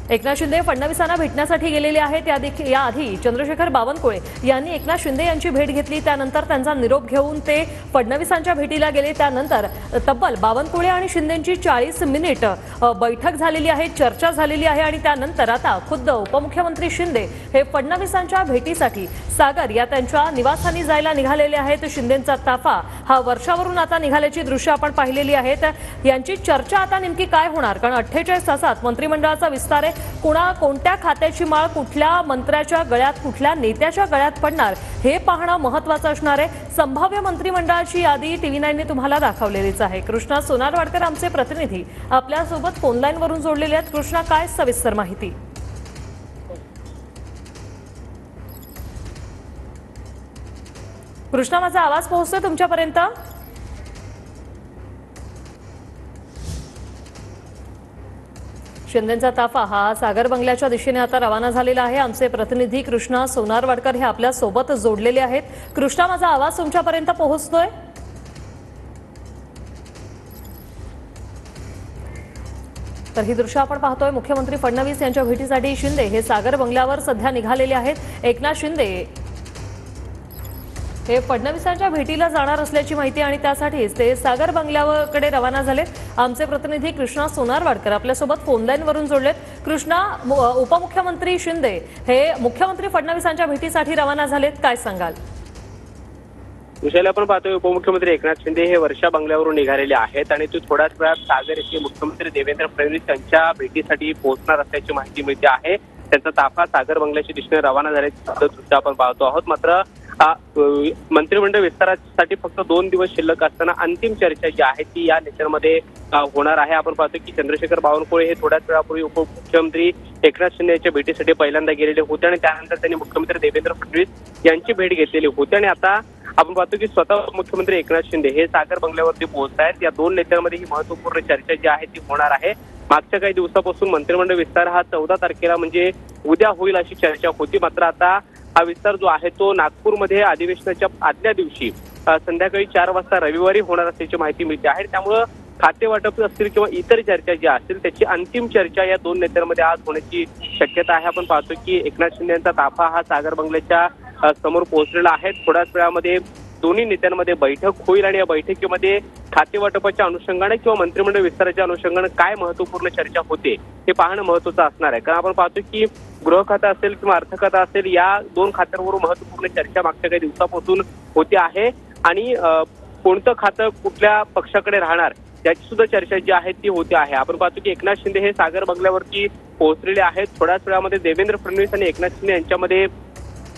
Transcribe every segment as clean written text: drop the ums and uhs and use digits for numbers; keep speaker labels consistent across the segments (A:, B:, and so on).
A: एकनाथ शिंदे फडणवीसांना भेटण्यासाठी गेलेले आहेत। याआधी चंद्रशेखर बावनकुळे यांनी एकनाथ शिंदे यांची भेट घेतली। त्यानंतर त्यांचा निरोप घेऊन ते फडणवीसांच्या भेटीला गेले। त्यानंतर तब्बल बावनकुळे आणि शिंदेंची 40 मिनिट बैठक झालेली आहे, चर्चा झालेली आहे आणि त्यानंतर आता खुद्द उपमुख्यमंत्री शिंदे हे फडणवीसांच्या भेटीसाठी सागर या त्यांच्या निवासस्थानी जायला निघालेले आहेत। शिंदेंचा ताफा हा वर्षावरून आता निघाल्याची दृश्य आपण पाहिलेली आहेत। यांची चर्चा आता नेमकी काय होणार, कारण 48 तासात मंत्रिमंडळाचा विस्तार आहे। कोणत्या खात्याची माळ कुठल्या मंत्र्याच्या गळ्यात, कुठल्या नेत्याच्या गळ्यात पडणार हे पाहणं महत्त्वाचं असणार आहे। संभाव्य मंत्रिमंडळाची यादी TV9 ने तुम्हाला दाखवलेलीच आहे। कृष्णा सोनारवाडकर आमचे प्रतिनिधी आपल्या सोबत फोन लाईन वरून जोडलेले आहेत। कृष्णा, काय सविस्तर माहिती? कृष्णा, माझा आवाज पोहोचतोय तुमच्यापर्यंत? शिंदेंचा ताफा हा सागर बंगल्याच्या दिशेने आता रवाना झालेला आहे। आमचे प्रतिनिधी कृष्णा सोनारवाडकर हे आपल्या सोबत जोडलेले आहेत। कृष्णा, माझा आवाज तुमच्यापर्यंत पोहोचतोय? तर ही दृश्य आपण पाहतोय। मुख्यमंत्री फडणवीस यांच्या भेटीसाठी शिंदे हे सागर बंगल्यावर सध्या निघालेले आहेत। एकनाथ शिंदे हे फडणवीसांच्या भेटीला जाणार असल्याची माहिती आणि त्यासाठीच ते सागर बंगल्याकडे रवाना झालेत। आमचे प्रतिनिधी कृष्णा सोनारवाडकर आपल्यासोबत फोन लाईन वरून जोडलेत। कृष्णा, उपमुख्यमंत्री शिंदे हे मुख्यमंत्री फडणवीसांच्या भेटीसाठी रवाना झालेत, काय सांगाल?
B: विषयाला आपण पाहतोय उपमुख्यमंत्री एकनाथ शिंदे हे वर्षा बंगल्यावरून निघालेले आहेत आणि ते थोड्याच वेळात सागर येथे मुख्यमंत्री देवेंद्र फडणवीस यांच्या भेटीसाठी पोहोचणार असल्याची माहिती मिळते आहे। त्यांचा ताफा सागर बंगल्याच्या दिशेने रवाना झाल्याचे दृश्य आपण पाहतो आहोत। मात्र मंत्रिमंडळ विस्तारासाठी फक्त 2 दिवस शिल्लक असताना अंतिम चर्चा जी आहे ती या नेचरमध्ये होणार आहे। आपण पाहतो की चंद्रशेखर बावनकुळे हे थोड्याच वेळापूर्वी उपमुख्यमंत्री एकनाथ शिंदे यांच्या भेटीसाठी पहिल्यांदा गेलेले होते आणि त्यानंतर त्यांनी मुख्यमंत्री देवेंद्र फडणवीस यांची भेट घेतलेली होती आणि आता आपण पाहतो की स्वतः मुख्यमंत्री एकनाथ शिंदे हे सागर बंगल्यावरती पोहोचत आहेत। या 2 नेत्यांमध्ये ही महत्वपूर्ण चर्चा जी आहे ती होणार आहे। मागच्या काही दिवसापासून मंत्रिमंडळ विस्तार हा 14 तारखेला म्हणजे उद्या होईल अशी चर्चा होती। मात्र आता हा विस्तार जो आहे तो नागपूरमध्ये अधिवेशनाच्या आदल्या दिवशी संध्याकाळी 4 वाजता रविवारी होणार असल्याची माहिती मिळते आहे। त्यामुळे खाते वाटप असतील किंवा इतर चर्चा जी असतील त्याची अंतिम चर्चा या 2 नेत्यांमध्ये आज होण्याची शक्यता आहे। आपण पाहतो की एकनाथ शिंदे यांचा ताफा हा सागर बंगल्याच्या समोर पोहोचलेला आहे। थोड्याच वेळामध्ये दोन्ही नेत्यांमध्ये बैठक होईल आणि या बैठकीमध्ये खाते वाटपाच्या अनुषंगाने किंवा मंत्रिमंडळ विस्ताराच्या अनुषंगाने काय महत्वपूर्ण चर्चा होते हे पाहणं महत्त्वाचं असणार आहे। कारण आपण पाहतो की गृह खातं असेल किंवा अर्थ खातं असेल या 2 खात्यांवरून महत्वपूर्ण चर्चा मागच्या काही दिवसापासून होते आहे आणि कोणतं खातं कुठल्या पक्षाकडे राहणार याची सुद्धा चर्चा जी आहे ती होते आहे। आपण पाहतो की एकनाथ शिंदे हे सागर बंगल्यावरती पोहोचलेले आहेत। थोड्याच वेळामध्ये देवेंद्र फडणवीस आणि एकनाथ शिंदे यांच्यामध्ये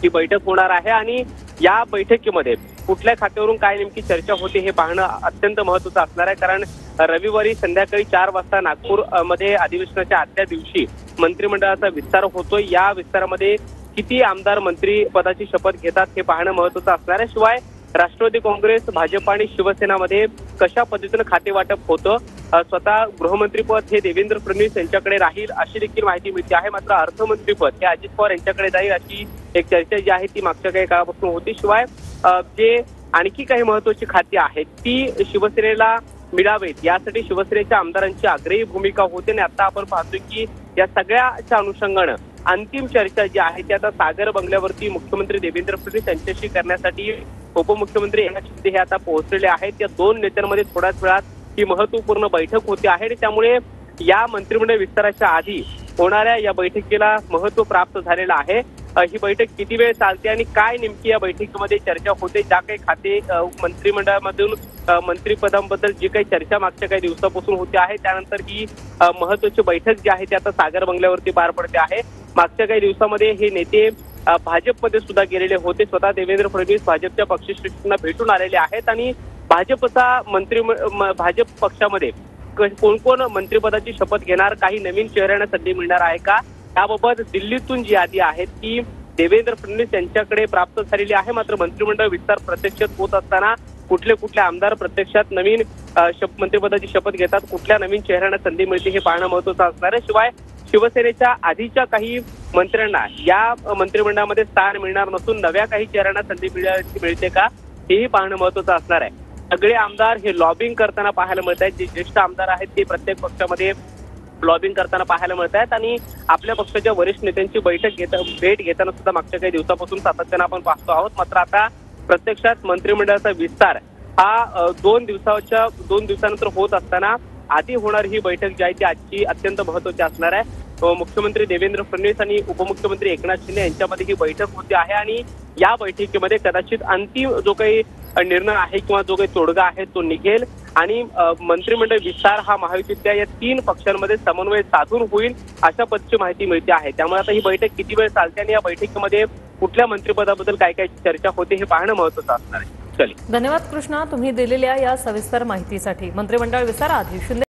B: ही बैठक होणार आहे आणि या बैठकीमध्ये कुठल्या खात्यावरून काय नेमकी चर्चा होते हे पाहणं अत्यंत महत्त्वाचं असणार आहे। कारण रविवारी संध्याकाळी 4 वाजता नागपूर मध्ये अधिवेशनाच्या आदल्या दिवशी मंत्रिमंडळाचा विस्तार होतोय। या विस्तारामध्ये किती आमदार मंत्री पदाची शपथ घेतात हे पाहणं महत्त्वाचं असणार आहे। शिवाय राष्ट्रवादी काँग्रेस, भाजप आणि शिवसेनामध्ये कशा पद्धतीनं खाते वाटप होतं, स्वतः गृहमंत्रीपद हे देवेंद्र फडणवीस यांच्याकडे राहील अशी देखील माहिती मिळते आहे। मात्र अर्थमंत्रीपद हे अजित पवार यांच्याकडे जाईल अशी एक चर्चा जी आहे ती मागच्या काही काळापासून होती। शिवाय जे आणखी काही महत्वाची खाती आहेत ती शिवसेनेला मिळावेत यासाठी शिवसेनेच्या आमदारांची आग्रही भूमिका होते आणि आता आपण पाहतोय की या सगळ्याच्या अनुषंगानं अंतिम चर्चा जी आहे ती आता सागर बंगल्यावरती मुख्यमंत्री देवेंद्र फडणवीस यांच्याशी करण्यासाठी उपमुख्यमंत्री एकनाथ शिंदे हे आता पोहोचलेले आहेत। या 2 नेत्यांमध्ये थोड्याच वेळात ही महत्वपूर्ण बैठक होते आहे आणि त्यामुळे या मंत्रिमंडळ विस्ताराच्या आधी होणाऱ्या या बैठकीला महत्व प्राप्त झालेलं आहे। ही बैठक किती वेळ चालते आणि काय नेमकी या बैठकीमध्ये चर्चा होते, ज्या काही खाते मंत्रिमंडळामधून मंत्रिपदांबद्दल जी काही चर्चा मागच्या काही दिवसापासून होते आहे त्यानंतर ही महत्वाची बैठक जी आहे ती आता सागर बंगल्यावरती पार पडते आहे। मागच्या काही दिवसामध्ये हे नेते भाजपमध्ये सुद्धा गेलेले होते। स्वतः देवेंद्र फडणवीस भाजपच्या पक्षश्रेष्ठींना भेटून आलेले आहेत आणि भाजप पक्षामध्ये कोण कोण मंत्रिपदाची शपथ घेणार, काही नवीन चेहऱ्यांना संधी मिळणार आहे का याबाबत दिल्लीतून जी यादी आहे ती देवेंद्र फडणवीस यांच्याकडे प्राप्त झालेली आहे। मात्र मंत्रिमंडळ विस्तार प्रत्यक्षात होत असताना कुठले आमदार प्रत्यक्षात नवीन मंत्रिपदाची शपथ घेतात, कुठल्या नवीन चेहऱ्यांना संधी मिळते हे पाहणं महत्त्वाचं असणार आहे। शिवाय शिवसेनेच्या आधीच्या काही मंत्र्यांना या मंत्रिमंडळामध्ये स्थान मिळणार नसून नव्या काही चेहऱ्यांना संधी मिळते का हेही पाहणं महत्त्वाचं असणार आहे। सगळे आमदार हे लॉबिंग करताना पाहायला मिळत आहेत। जे ज्येष्ठ आमदार आहेत ते प्रत्येक पक्षामध्ये लॉबिंग करताना पाहायला मिळत आहेत आणि आपल्या पक्षाच्या वरिष्ठ नेत्यांची भेट घेताना सुद्धा मागच्या काही दिवसापासून सातत्यानं आपण पाहतो आहोत. मात्र आता प्रत्यक्षात मंत्रिमंडळाचा विस्तार हा 2 दिवसानंतर होत असताना आधी होणार ही बैठक जी आहे ती आजची अत्यंत महत्त्वाची असणार आहे. मुख्यमंत्री देवेंद्र फडणवीस आणि उपमुख्यमंत्री एकनाथ शिंदे यांच्यामध्ये ही बैठक होते आहे आणि या बैठकीमध्ये कदाचित अंतिम जो काही निर्णय आहे किंवा जो काही तोडगा आहे तो निघेल आणि मंत्रिमंडळ विस्तार हा महायुतीतल्या या 3 पक्षांमध्ये समन्वय साधून होईल अशा पद्धतीची माहिती मिळते आहे. त्यामुळे आता ही बैठक किती वेळ चालते आणि या बैठकीमध्ये कुठल्या मंत्रिपदाबद्दल काय काय चर्चा होते हे पाहणं महत्त्वाचं असणार आहे.
A: धन्यवाद कृष्णा, तुम्ही दिलेल्या या सविस्तर माहितीसाठी. मंत्रिमंडळ विस्ताराआधी शिंदे